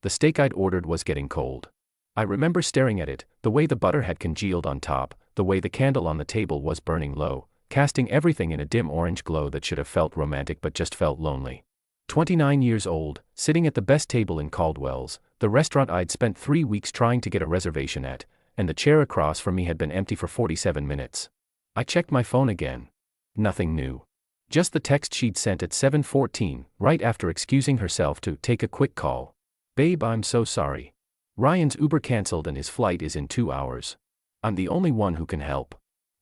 The steak I'd ordered was getting cold. I remember staring at it, the way the butter had congealed on top, the way the candle on the table was burning low, casting everything in a dim orange glow that should have felt romantic but just felt lonely. 29 years old, sitting at the best table in Caldwell's, the restaurant I'd spent 3 weeks trying to get a reservation at, and the chair across from me had been empty for 47 minutes. I checked my phone again. Nothing new. Just the text she'd sent at 7:14, right after excusing herself to take a quick call. "Babe, I'm so sorry. Ryan's Uber canceled and his flight is in 2 hours. I'm the only one who can help.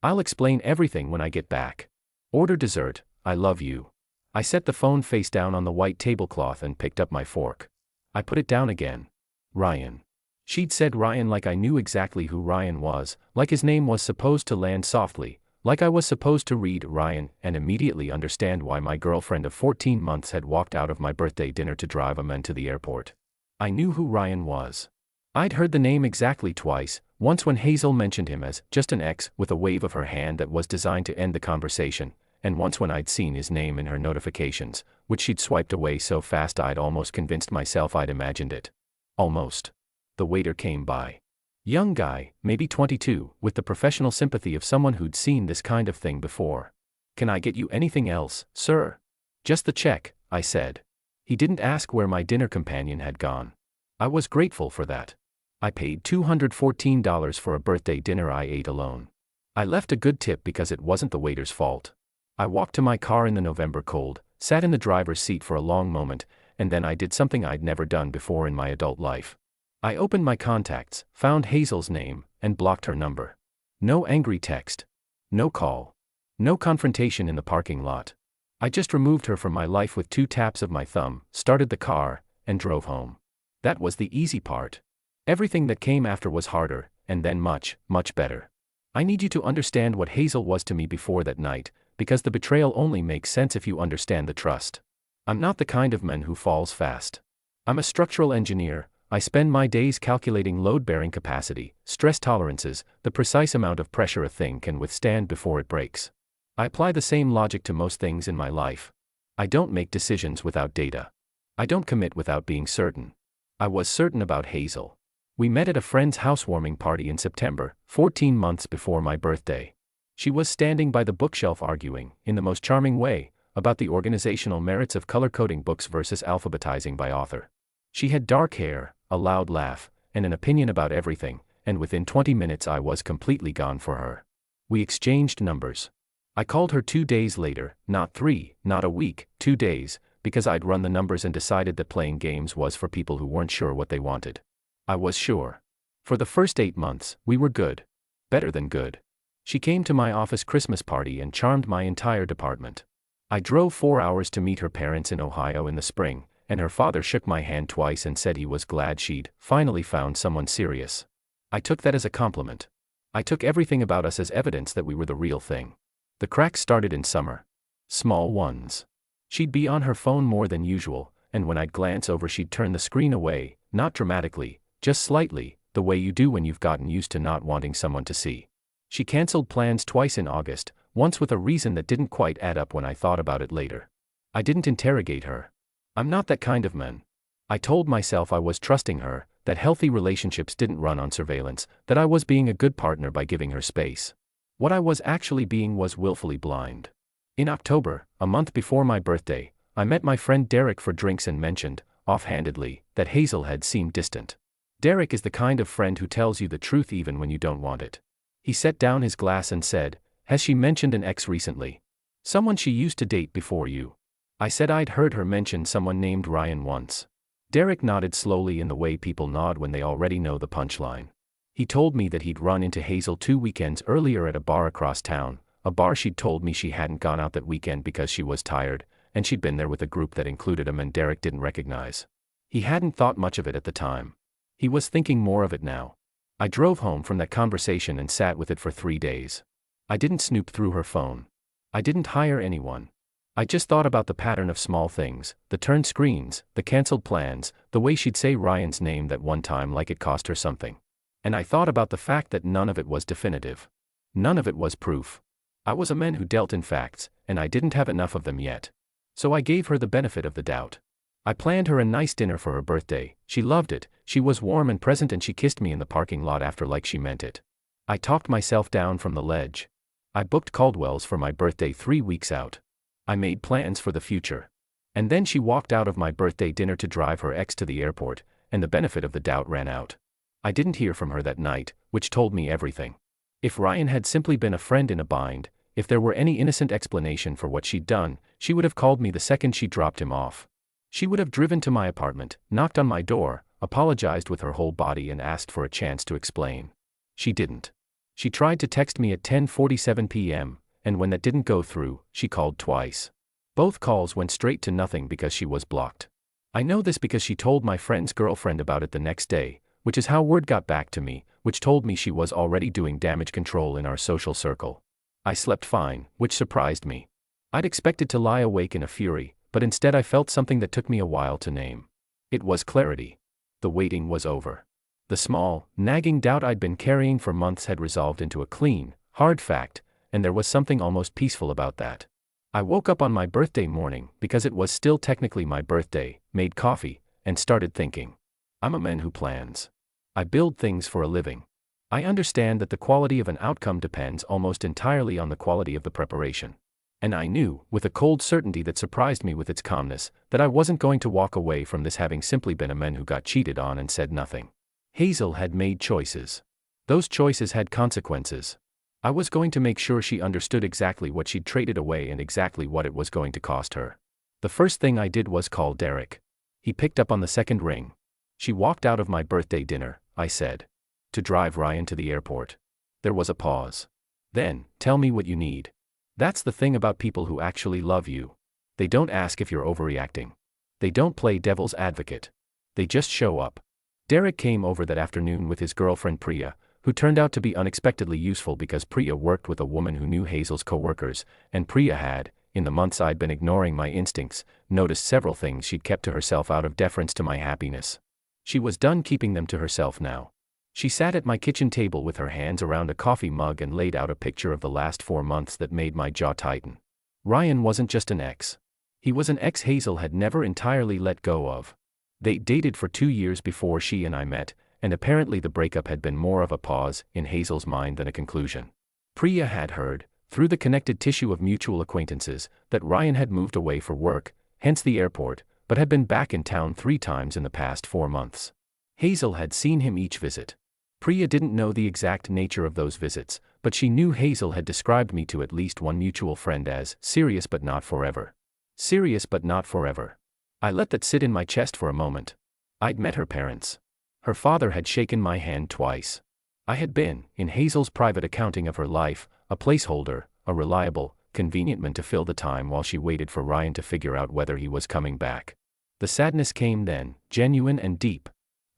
I'll explain everything when I get back. Order dessert, I love you." I set the phone face down on the white tablecloth and picked up my fork. I put it down again. Ryan. She'd said Ryan like I knew exactly who Ryan was, like his name was supposed to land softly, like I was supposed to read Ryan and immediately understand why my girlfriend of 14 months had walked out of my birthday dinner to drive a man to the airport. I knew who Ryan was. I'd heard the name exactly twice, once when Hazel mentioned him as just an ex with a wave of her hand that was designed to end the conversation, and once when I'd seen his name in her notifications, which she'd swiped away so fast I'd almost convinced myself I'd imagined it. Almost. The waiter came by. Young guy, maybe 22, with the professional sympathy of someone who'd seen this kind of thing before. "Can I get you anything else, sir?" "Just the check," I said. He didn't ask where my dinner companion had gone. I was grateful for that. I paid $214 for a birthday dinner I ate alone. I left a good tip because it wasn't the waiter's fault. I walked to my car in the November cold, sat in the driver's seat for a long moment, and then I did something I'd never done before in my adult life. I opened my contacts, found Hazel's name, and blocked her number. No angry text. No call. No confrontation in the parking lot. I just removed her from my life with 2 taps of my thumb, started the car, and drove home. That was the easy part. Everything that came after was harder, and then much, much better. I need you to understand what Hazel was to me before that night, because the betrayal only makes sense if you understand the trust. I'm not the kind of man who falls fast. I'm a structural engineer. I spend my days calculating load-bearing capacity, stress tolerances, the precise amount of pressure a thing can withstand before it breaks. I apply the same logic to most things in my life. I don't make decisions without data. I don't commit without being certain. I was certain about Hazel. We met at a friend's housewarming party in September, 14 months before my birthday. She was standing by the bookshelf arguing, in the most charming way, about the organizational merits of color-coding books versus alphabetizing by author. She had dark hair, a loud laugh, and an opinion about everything, and within 20 minutes I was completely gone for her. We exchanged numbers. I called her 2 days later, not 3, not a week, 2 days, because I'd run the numbers and decided that playing games was for people who weren't sure what they wanted. I was sure. For the first 8 months, we were good. Better than good. She came to my office Christmas party and charmed my entire department. I drove 4 hours to meet her parents in Ohio in the spring, and her father shook my hand twice and said he was glad she'd finally found someone serious. I took that as a compliment. I took everything about us as evidence that we were the real thing. The cracks started in summer. Small ones. She'd be on her phone more than usual, and when I'd glance over she'd turn the screen away, not dramatically, just slightly, the way you do when you've gotten used to not wanting someone to see. She canceled plans twice in August, once with a reason that didn't quite add up when I thought about it later. I didn't interrogate her. I'm not that kind of man. I told myself I was trusting her, that healthy relationships didn't run on surveillance, that I was being a good partner by giving her space. What I was actually being was willfully blind. In October, a month before my birthday, I met my friend Derek for drinks and mentioned, offhandedly, that Hazel had seemed distant. Derek is the kind of friend who tells you the truth even when you don't want it. He set down his glass and said, "Has she mentioned an ex recently? Someone she used to date before you?" I said I'd heard her mention someone named Ryan once. Derek nodded slowly in the way people nod when they already know the punchline. He told me that he'd run into Hazel 2 weekends earlier at a bar across town, a bar she'd told me she hadn't gone out that weekend because she was tired, and she'd been there with a group that included a man Derek didn't recognize. He hadn't thought much of it at the time. He was thinking more of it now. I drove home from that conversation and sat with it for 3 days. I didn't snoop through her phone. I didn't hire anyone. I just thought about the pattern of small things, the turned screens, the canceled plans, the way she'd say Ryan's name that one time like it cost her something. And I thought about the fact that none of it was definitive. None of it was proof. I was a man who dealt in facts, and I didn't have enough of them yet. So I gave her the benefit of the doubt. I planned her a nice dinner for her birthday. She loved it, she was warm and present, and she kissed me in the parking lot after like she meant it. I talked myself down from the ledge. I booked Caldwell's for my birthday 3 weeks out. I made plans for the future. And then she walked out of my birthday dinner to drive her ex to the airport, and the benefit of the doubt ran out. I didn't hear from her that night, which told me everything. If Ryan had simply been a friend in a bind, if there were any innocent explanation for what she'd done, she would have called me the second she dropped him off. She would have driven to my apartment, knocked on my door, apologized with her whole body and asked for a chance to explain. She didn't. She tried to text me at 10:47 p.m., and when that didn't go through, she called twice. Both calls went straight to nothing because she was blocked. I know this because she told my friend's girlfriend about it the next day, which is how word got back to me, which told me she was already doing damage control in our social circle. I slept fine, which surprised me. I'd expected to lie awake in a fury, but instead I felt something that took me a while to name. It was clarity. The waiting was over. The small, nagging doubt I'd been carrying for months had resolved into a clean, hard fact, and there was something almost peaceful about that. I woke up on my birthday morning, because it was still technically my birthday, made coffee, and started thinking. I'm a man who plans. I build things for a living. I understand that the quality of an outcome depends almost entirely on the quality of the preparation. And I knew, with a cold certainty that surprised me with its calmness, that I wasn't going to walk away from this having simply been a man who got cheated on and said nothing. Hazel had made choices. Those choices had consequences. I was going to make sure she understood exactly what she'd traded away and exactly what it was going to cost her. The first thing I did was call Derek. He picked up on the second ring. She walked out of my birthday dinner, I said. To drive Ryan to the airport. There was a pause. Then, tell me what you need. That's the thing about people who actually love you. They don't ask if you're overreacting. They don't play devil's advocate. They just show up. Derek came over that afternoon with his girlfriend Priya, who turned out to be unexpectedly useful because Priya worked with a woman who knew Hazel's coworkers, and Priya had, in the months I'd been ignoring my instincts, noticed several things she'd kept to herself out of deference to my happiness. She was done keeping them to herself now. She sat at my kitchen table with her hands around a coffee mug and laid out a picture of the last 4 months that made my jaw tighten. Ryan wasn't just an ex. He was an ex Hazel had never entirely let go of. They dated for 2 years before she and I met, and apparently the breakup had been more of a pause in Hazel's mind than a conclusion. Priya had heard, through the connected tissue of mutual acquaintances, that Ryan had moved away for work, hence the airport, but had been back in town 3 times in the past 4 months. Hazel had seen him each visit. Priya didn't know the exact nature of those visits, but she knew Hazel had described me to at least one mutual friend as serious but not forever. Serious but not forever. I let that sit in my chest for a moment. I'd met her parents. Her father had shaken my hand twice. I had been, in Hazel's private accounting of her life, a placeholder, a reliable, convenient man to fill the time while she waited for Ryan to figure out whether he was coming back. The sadness came then, genuine and deep.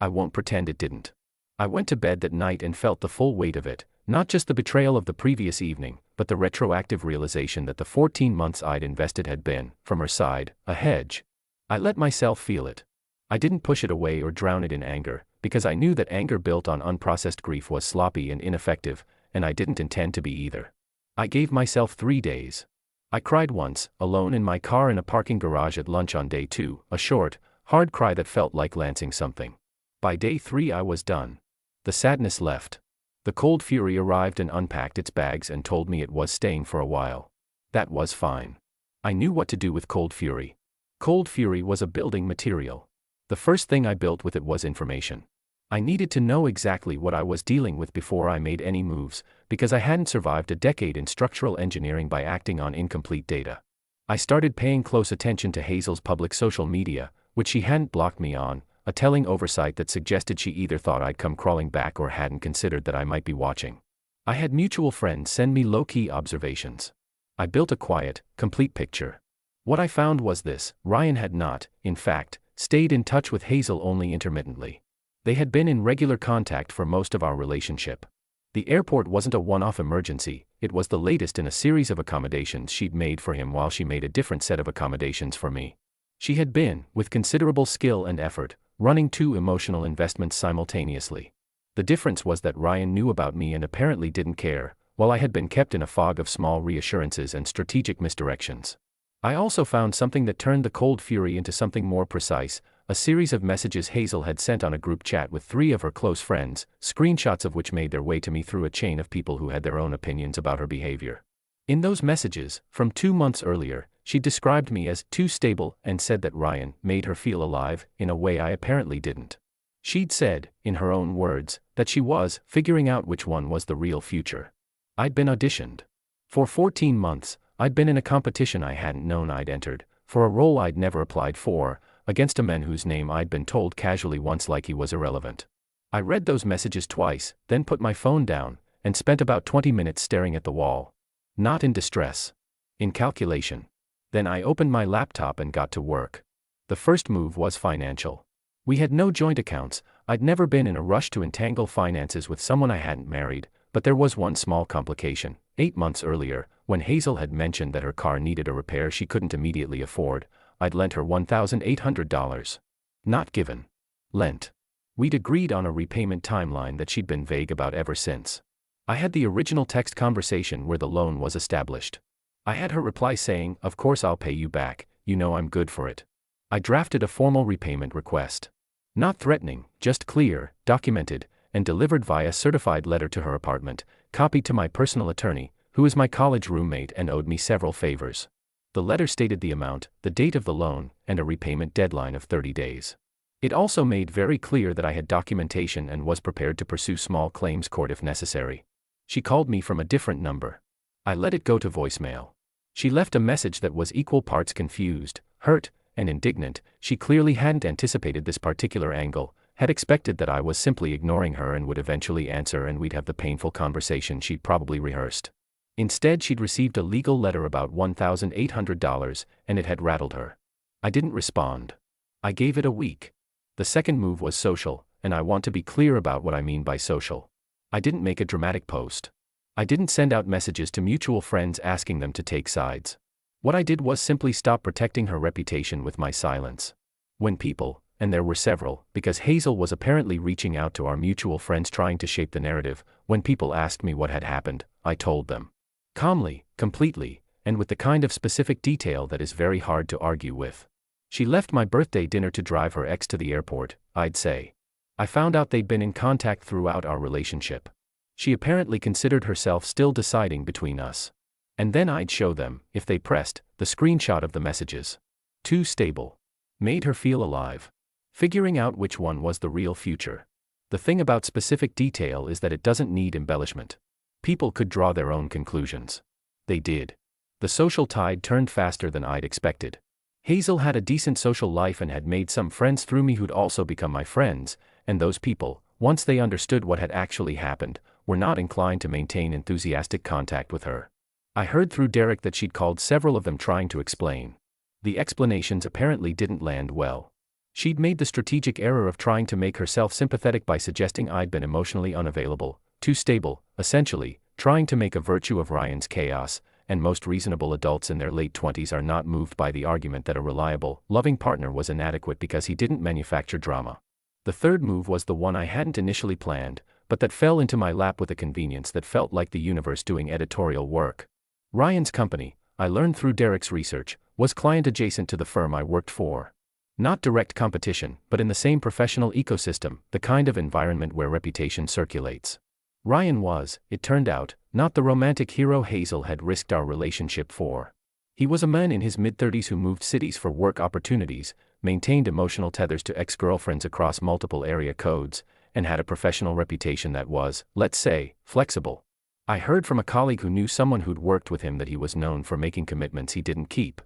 I won't pretend it didn't. I went to bed that night and felt the full weight of it, not just the betrayal of the previous evening, but the retroactive realization that the 14 months I'd invested had been, from her side, a hedge. I let myself feel it. I didn't push it away or drown it in anger, because I knew that anger built on unprocessed grief was sloppy and ineffective, and I didn't intend to be either. I gave myself 3 days. I cried once, alone in my car in a parking garage at lunch on day 2, a short, hard cry that felt like lancing something. By day 3 I was done. The sadness left. The cold fury arrived and unpacked its bags and told me it was staying for a while. That was fine. I knew what to do with cold fury. Cold fury was a building material. The first thing I built with it was information. I needed to know exactly what I was dealing with before I made any moves, because I hadn't survived a decade in structural engineering by acting on incomplete data. I started paying close attention to Hazel's public social media, which she hadn't blocked me on, a telling oversight that suggested she either thought I'd come crawling back or hadn't considered that I might be watching. I had mutual friends send me low-key observations. I built a quiet, complete picture. What I found was this: Ryan had not, in fact, stayed in touch with Hazel only intermittently. They had been in regular contact for most of our relationship. The airport wasn't a one-off emergency, it was the latest in a series of accommodations she'd made for him while she made a different set of accommodations for me. She had been, with considerable skill and effort, running 2 emotional investments simultaneously. The difference was that Ryan knew about me and apparently didn't care, while I had been kept in a fog of small reassurances and strategic misdirections. I also found something that turned the cold fury into something more precise, a series of messages Hazel had sent on a group chat with 3 of her close friends, screenshots of which made their way to me through a chain of people who had their own opinions about her behavior. In those messages, from 2 months earlier, she described me as too stable and said that Ryan made her feel alive in a way I apparently didn't. She'd said, in her own words, that she was figuring out which one was the real future. I'd been auditioned. For 14 months, I'd been in a competition I hadn't known I'd entered, for a role I'd never applied for, against a man whose name I'd been told casually once like he was irrelevant. I read those messages twice, then put my phone down, and spent about 20 minutes staring at the wall. Not in distress. In calculation. Then I opened my laptop and got to work. The first move was financial. We had no joint accounts. I'd never been in a rush to entangle finances with someone I hadn't married, but there was one small complication. 8 months earlier, when Hazel had mentioned that her car needed a repair she couldn't immediately afford, I'd lent her $1,800. Not given. Lent. We'd agreed on a repayment timeline that she'd been vague about ever since. I had the original text conversation where the loan was established. I had her reply saying, "Of course I'll pay you back, you know I'm good for it." I drafted a formal repayment request. Not threatening, just clear, documented, and delivered via certified letter to her apartment, copied to my personal attorney, who is my college roommate and owed me several favors. The letter stated the amount, the date of the loan, and a repayment deadline of 30 days. It also made very clear that I had documentation and was prepared to pursue small claims court if necessary. She called me from a different number. I let it go to voicemail. She left a message that was equal parts confused, hurt, and indignant. She clearly hadn't anticipated this particular angle, had expected that I was simply ignoring her and would eventually answer and we'd have the painful conversation she'd probably rehearsed. Instead, she'd received a legal letter about $1,800, and it had rattled her. I didn't respond. I gave it a week. The second move was social, and I want to be clear about what I mean by social. I didn't make a dramatic post. I didn't send out messages to mutual friends asking them to take sides. What I did was simply stop protecting her reputation with my silence. When people, and there were several, because Hazel was apparently reaching out to our mutual friends trying to shape the narrative, when people asked me what had happened, I told them. Calmly, completely, and with the kind of specific detail that is very hard to argue with. She left my birthday dinner to drive her ex to the airport, I'd say. I found out they'd been in contact throughout our relationship. She apparently considered herself still deciding between us. And then I'd show them, if they pressed, the screenshot of the messages. Too stable. Made her feel alive. Figuring out which one was the real future. The thing about specific detail is that it doesn't need embellishment. People could draw their own conclusions. They did. The social tide turned faster than I'd expected. Hazel had a decent social life and had made some friends through me who'd also become my friends, and those people, once they understood what had actually happened, were not inclined to maintain enthusiastic contact with her. I heard through Derek that she'd called several of them trying to explain. The explanations apparently didn't land well. She'd made the strategic error of trying to make herself sympathetic by suggesting I'd been emotionally unavailable, too stable, essentially, trying to make a virtue of Ryan's chaos, and most reasonable adults in their late 20s are not moved by the argument that a reliable, loving partner was inadequate because he didn't manufacture drama. The third move was the one I hadn't initially planned, but that fell into my lap with a convenience that felt like the universe doing editorial work. Ryan's company, I learned through Derek's research, was client adjacent to the firm I worked for. Not direct competition, but in the same professional ecosystem, the kind of environment where reputation circulates. Ryan was, it turned out, not the romantic hero Hazel had risked our relationship for. He was a man in his mid-30s who moved cities for work opportunities, maintained emotional tethers to ex-girlfriends across multiple area codes, and had a professional reputation that was, let's say, flexible. I heard from a colleague who knew someone who'd worked with him that he was known for making commitments he didn't keep.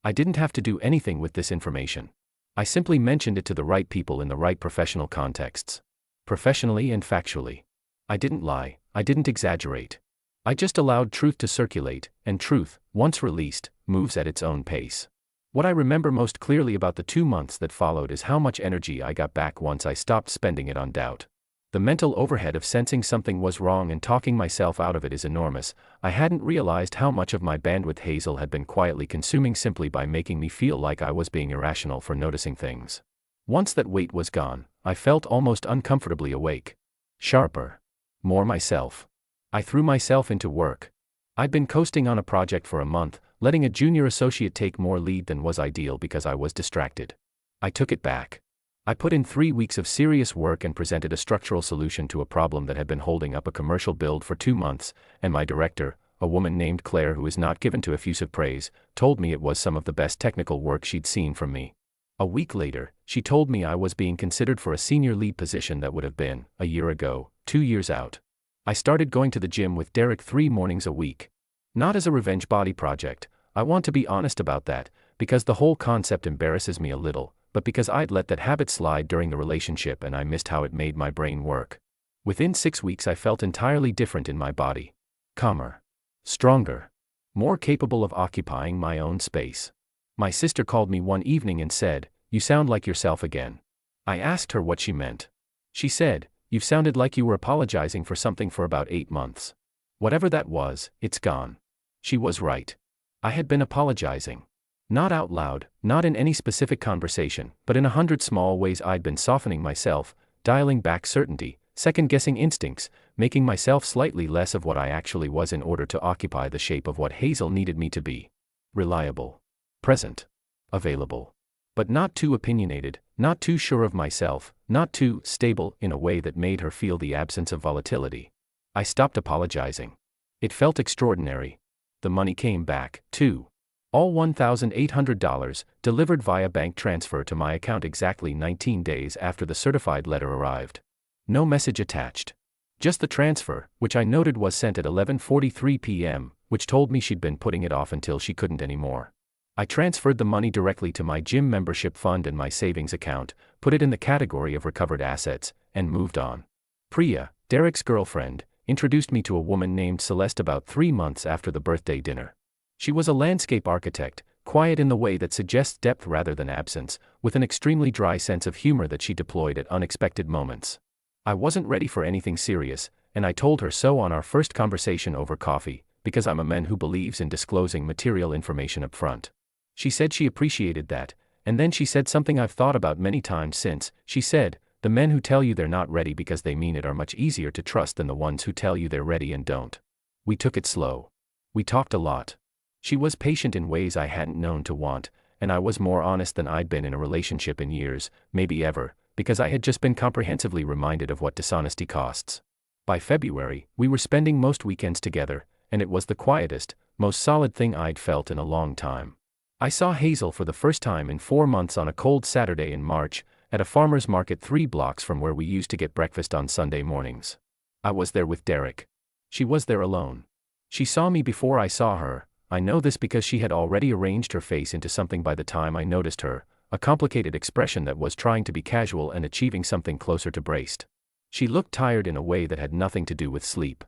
I didn't have to do anything with this information. I simply mentioned it to the right people in the right professional contexts. Professionally and factually. I didn't lie, I didn't exaggerate. I just allowed truth to circulate, and truth, once released, moves at its own pace. What I remember most clearly about the 2 months that followed is how much energy I got back once I stopped spending it on doubt. The mental overhead of sensing something was wrong and talking myself out of it is enormous. I hadn't realized how much of my bandwidth Hazel had been quietly consuming simply by making me feel like I was being irrational for noticing things. Once that weight was gone, I felt almost uncomfortably awake. Sharper. More myself. I threw myself into work. I'd been coasting on a project for a month, letting a junior associate take more lead than was ideal because I was distracted. I took it back. I put in 3 weeks of serious work and presented a structural solution to a problem that had been holding up a commercial build for 2 months, and my director, a woman named Claire who is not given to effusive praise, told me it was some of the best technical work she'd seen from me. A week later, she told me I was being considered for a senior lead position that would have been, a year ago, 2 years out. I started going to the gym with Derek 3 mornings a week. Not as a revenge body project, I want to be honest about that, because the whole concept embarrasses me a little, but because I'd let that habit slide during the relationship and I missed how it made my brain work. Within 6 weeks I felt entirely different in my body. Calmer. Stronger. More capable of occupying my own space. My sister called me one evening and said, "You sound like yourself again." I asked her what she meant. She said, "You've sounded like you were apologizing for something for about 8 months. Whatever that was, it's gone." She was right. I had been apologizing. Not out loud, not in any specific conversation, but in 100 small ways I'd been softening myself, dialing back certainty, second-guessing instincts, making myself slightly less of what I actually was in order to occupy the shape of what Hazel needed me to be. Reliable. Present. Available. But not too opinionated, not too sure of myself, not too stable in a way that made her feel the absence of volatility. I stopped apologizing. It felt extraordinary. The money came back, too. All $1,800, delivered via bank transfer to my account exactly 19 days after the certified letter arrived. No message attached. Just the transfer, which I noted was sent at 11:43 p.m., which told me she'd been putting it off until she couldn't anymore. I transferred the money directly to my gym membership fund and my savings account, put it in the category of recovered assets, and moved on. Priya, Derek's girlfriend, introduced me to a woman named Celeste about 3 months after the birthday dinner. She was a landscape architect, quiet in the way that suggests depth rather than absence, with an extremely dry sense of humor that she deployed at unexpected moments. I wasn't ready for anything serious, and I told her so on our first conversation over coffee, because I'm a man who believes in disclosing material information up front. She said she appreciated that, and then she said something I've thought about many times since. She said, "The men who tell you they're not ready because they mean it are much easier to trust than the ones who tell you they're ready and don't." We took it slow. We talked a lot. She was patient in ways I hadn't known to want, and I was more honest than I'd been in a relationship in years, maybe ever, because I had just been comprehensively reminded of what dishonesty costs. By February, we were spending most weekends together, and it was the quietest, most solid thing I'd felt in a long time. I saw Hazel for the first time in 4 months on a cold Saturday in March, at a farmer's market 3 blocks from where we used to get breakfast on Sunday mornings. I was there with Derek. She was there alone. She saw me before I saw her. I know this because she had already arranged her face into something by the time I noticed her, a complicated expression that was trying to be casual and achieving something closer to braced. She looked tired in a way that had nothing to do with sleep.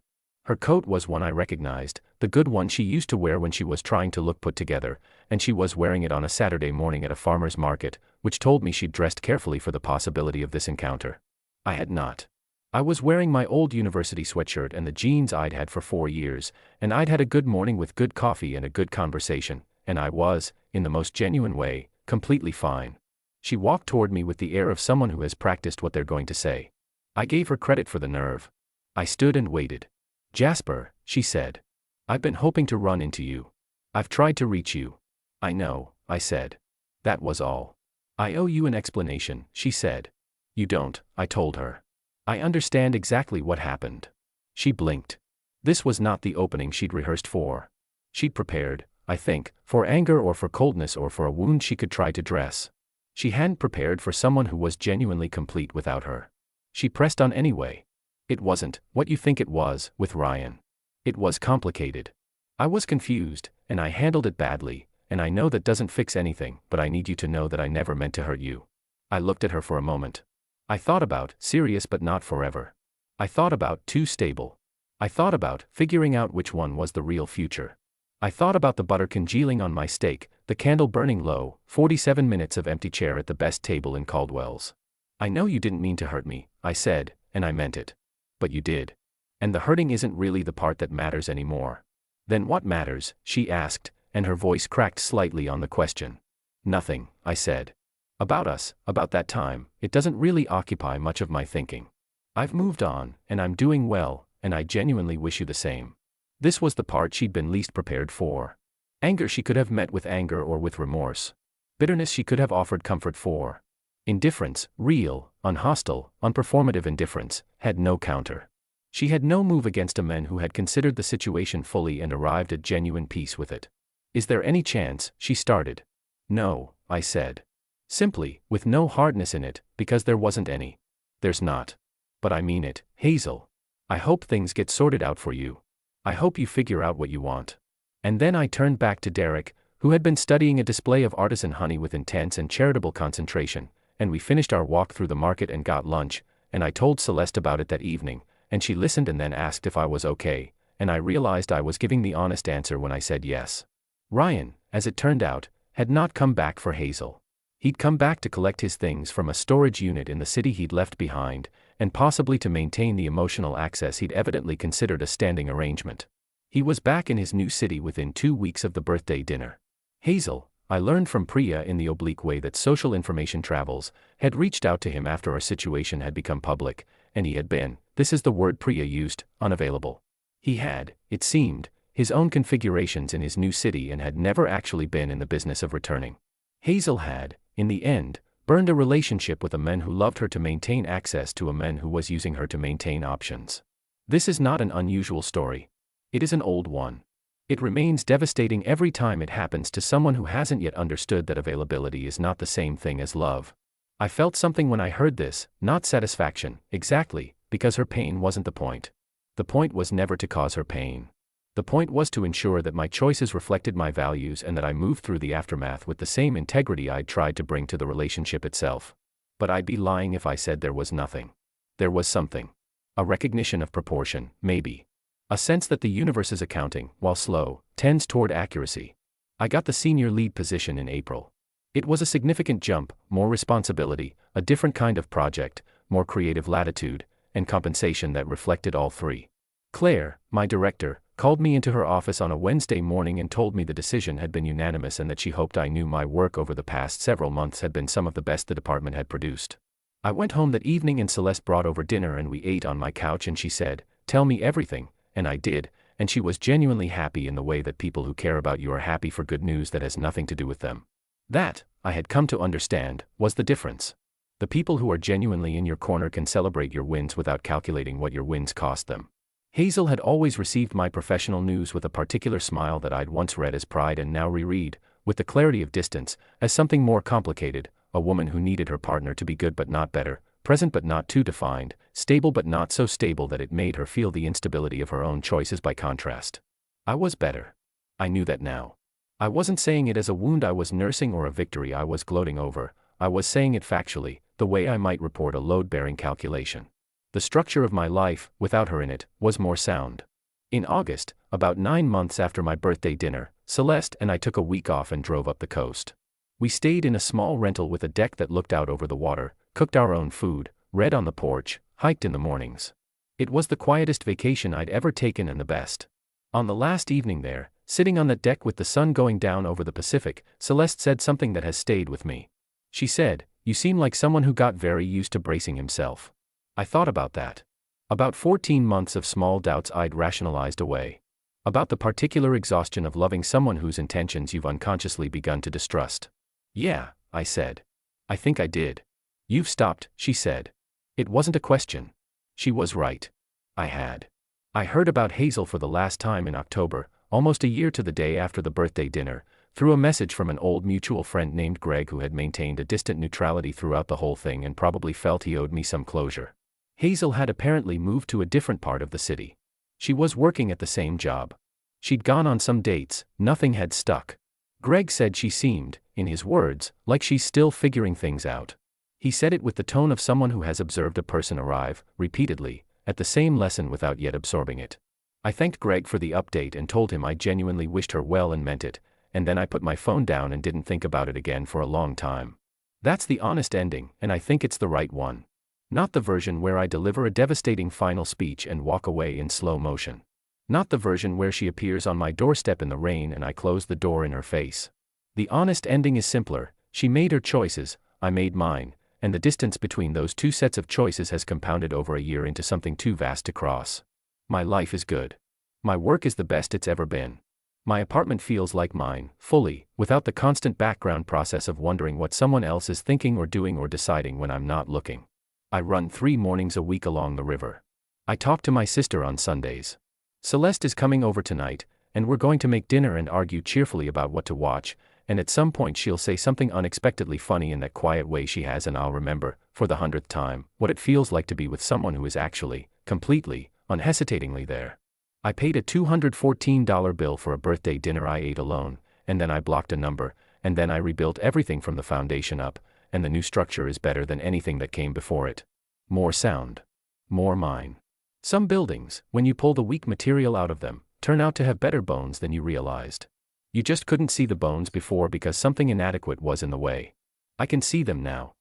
Her coat was one I recognized, the good one she used to wear when she was trying to look put together, and she was wearing it on a Saturday morning at a farmer's market, which told me she'd dressed carefully for the possibility of this encounter. I had not. I was wearing my old university sweatshirt and the jeans I'd had for 4 years, and I'd had a good morning with good coffee and a good conversation, and I was, in the most genuine way, completely fine. She walked toward me with the air of someone who has practiced what they're going to say. I gave her credit for the nerve. I stood and waited. "Jasper," she said. "I've been hoping to run into you. I've tried to reach you." "I know," I said. That was all. "I owe you an explanation," she said. "You don't," I told her. "I understand exactly what happened." She blinked. This was not the opening she'd rehearsed for. She'd prepared, I think, for anger or for coldness or for a wound she could try to dress. She hadn't prepared for someone who was genuinely complete without her. She pressed on anyway. It wasn't what you think it was, with Ryan. It was complicated. I was confused, and I handled it badly, and I know that doesn't fix anything, but I need you to know that I never meant to hurt you. I looked at her for a moment. I thought about serious but not forever. I thought about too stable. I thought about figuring out which one was the real future. I thought about the butter congealing on my steak, the candle burning low, 47 minutes of empty chair at the best table in Caldwell's. "I know you didn't mean to hurt me," I said, and I meant it. "But you did. And the hurting isn't really the part that matters anymore." "Then what matters?" she asked, and her voice cracked slightly on the question. "Nothing," I said. "About us, about that time, it doesn't really occupy much of my thinking. I've moved on, and I'm doing well, and I genuinely wish you the same." This was the part she'd been least prepared for. Anger she could have met with anger or with remorse. Bitterness she could have offered comfort for. Indifference, real, unhostile, unperformative indifference, had no counter. She had no move against a man who had considered the situation fully and arrived at genuine peace with it. Is there any chance? She started. No, I said. Simply, with no hardness in it, because there wasn't any. There's not. But I mean it, Hazel. I hope things get sorted out for you. I hope you figure out what you want. And then I turned back to Derek, who had been studying a display of artisan honey with intense and charitable concentration, and we finished our walk through the market and got lunch, and I told Celeste about it that evening, and she listened and then asked if I was okay, and I realized I was giving the honest answer when I said yes. Ryan, as it turned out, had not come back for Hazel. He'd come back to collect his things from a storage unit in the city he'd left behind, and possibly to maintain the emotional access he'd evidently considered a standing arrangement. He was back in his new city within 2 weeks of the birthday dinner. Hazel, I learned from Priya in the oblique way that social information travels, had reached out to him after our situation had become public, and he had been, this is the word Priya used, unavailable. He had, it seemed, his own configurations in his new city and had never actually been in the business of returning. Hazel had, in the end, burned a relationship with a man who loved her to maintain access to a man who was using her to maintain options. This is not an unusual story. It is an old one. It remains devastating every time it happens to someone who hasn't yet understood that availability is not the same thing as love. I felt something when I heard this, not satisfaction, exactly, because her pain wasn't the point. The point was never to cause her pain. The point was to ensure that my choices reflected my values and that I moved through the aftermath with the same integrity I'd tried to bring to the relationship itself. But I'd be lying if I said there was nothing. There was something. A recognition of proportion, maybe. A sense that the universe's accounting, while slow, tends toward accuracy. I got the senior lead position in April. It was a significant jump, more responsibility, a different kind of project, more creative latitude, and compensation that reflected all three. Claire, my director, called me into her office on a Wednesday morning and told me the decision had been unanimous and that she hoped I knew my work over the past several months had been some of the best the department had produced. I went home that evening and Celeste brought over dinner and we ate on my couch and she said, "Tell me everything," and I did, and she was genuinely happy in the way that people who care about you are happy for good news that has nothing to do with them. That, I had come to understand, was the difference. The people who are genuinely in your corner can celebrate your wins without calculating what your wins cost them. Hazel had always received my professional news with a particular smile that I'd once read as pride and now reread, with the clarity of distance, as something more complicated, a woman who needed her partner to be good but not better, present but not too defined, stable but not so stable that it made her feel the instability of her own choices by contrast. I was better. I knew that now. I wasn't saying it as a wound I was nursing or a victory I was gloating over, I was saying it factually, the way I might report a load-bearing calculation. The structure of my life, without her in it, was more sound. In August, about 9 months after my birthday dinner, Celeste and I took a week off and drove up the coast. We stayed in a small rental with a deck that looked out over the water, cooked our own food, read on the porch, hiked in the mornings. It was the quietest vacation I'd ever taken and the best. On the last evening there, sitting on the deck with the sun going down over the Pacific, Celeste said something that has stayed with me. She said, "You seem like someone who got very used to bracing himself." I thought about that. About 14 months of small doubts I'd rationalized away. About the particular exhaustion of loving someone whose intentions you've unconsciously begun to distrust. "Yeah," I said. "I think I did." "You've stopped," she said. It wasn't a question. She was right. I had. I heard about Hazel for the last time in October, almost a year to the day after the birthday dinner, through a message from an old mutual friend named Greg who had maintained a distant neutrality throughout the whole thing and probably felt he owed me some closure. Hazel had apparently moved to a different part of the city. She was working at the same job. She'd gone on some dates, nothing had stuck. Greg said she seemed, in his words, like she's still figuring things out. He said it with the tone of someone who has observed a person arrive, repeatedly, at the same lesson without yet absorbing it. I thanked Greg for the update and told him I genuinely wished her well and meant it, and then I put my phone down and didn't think about it again for a long time. That's the honest ending, and I think it's the right one. Not the version where I deliver a devastating final speech and walk away in slow motion. Not the version where she appears on my doorstep in the rain and I close the door in her face. The honest ending is simpler. She made her choices, I made mine, and the distance between those two sets of choices has compounded over a year into something too vast to cross. My life is good. My work is the best it's ever been. My apartment feels like mine, fully, without the constant background process of wondering what someone else is thinking or doing or deciding when I'm not looking. I run 3 mornings a week along the river. I talk to my sister on Sundays. Celeste is coming over tonight, and we're going to make dinner and argue cheerfully about what to watch, and at some point she'll say something unexpectedly funny in that quiet way she has, and I'll remember, for the 100th time, what it feels like to be with someone who is actually, completely, unhesitatingly there. I paid a $214 bill for a birthday dinner I ate alone, and then I blocked a number, and then I rebuilt everything from the foundation up, and the new structure is better than anything that came before it. More sound. More mine. Some buildings, when you pull the weak material out of them, turn out to have better bones than you realized. You just couldn't see the bones before because something inadequate was in the way. I can see them now.